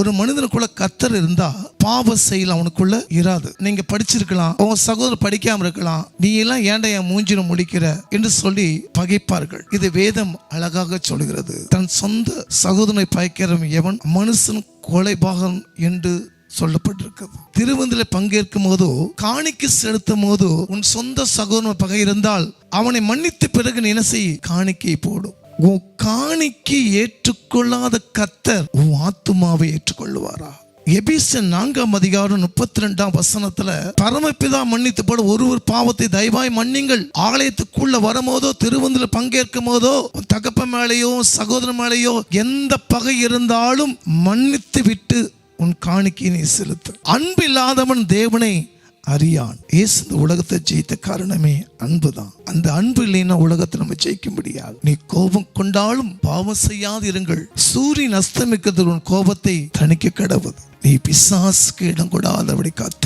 ஒரு மனிதனுக்குள்ள கர்த்தர் இருந்தா பாவ செயல் அவனுக்குள்ள இராது. நீங்க படிச்சிருக்கலாம், உன் சகோதரர் படிக்காம இருக்கலாம், நீ எல்லாம் ஏன்டா என் மூஞ்சில முடிக்கிற என்று சொல்லி பகைப்பார்கள். இது வேதம் அழகாக சொல்கிறது. தன் சொந்த சகோதரனை பகைக்கிறவன் எவன் மனுஷன் கொலைபாகம் என்று சொல்லப்பட்டிருக்கிறது. திருவிருந்தில பங்கேற்கும் போதோ காணிக்கை செலுத்தும் போதோ உன் சொந்த சகோதரன் பகை இருந்தால் அவனை மன்னித்த பிறகு நீ என்ன செய்? காணிக்கை போடும். உன் காணிக்கை ஏற்றுக்கொள்ளாத கர்த்தர் உன் ஆத்துமாவை ஏற்றுக்கொள்ளுவாரா? எபேசியர் 4:32 பரமபிதா மன்னித்து போட ஒருவர் பாவத்தை தயவாய் மன்னிங்கள். ஆலயத்துக்குள்ள வரும்போதோ திருவிருந்தில பங்கேற்கும் போதோ தகப்பன் மேலேயோ சகோதரன் மேலேயோ எந்த பகை இருந்தாலும் மன்னித்து விட்டு உன் காணிக்கை நீ செலுத்து. அன்பு இல்லாதவன் தேவனை அறியான். இயேசு இந்த உலகத்தை ஜெயித்த காரணமே அன்புதான். அந்த அன்பு இல்லைன்னா உலகத்தை நம்ம ஜெயிக்க முடியாது. நீ கோபம் கொண்டாலும் பாவம் செய்யாது இருங்கள். சூரியன் அஸ்தமிக்கிறது உன் கோபத்தை தணிக்க கடவுது. நீ பிசாசுக்கு இடம் கொடாதபடி காத்து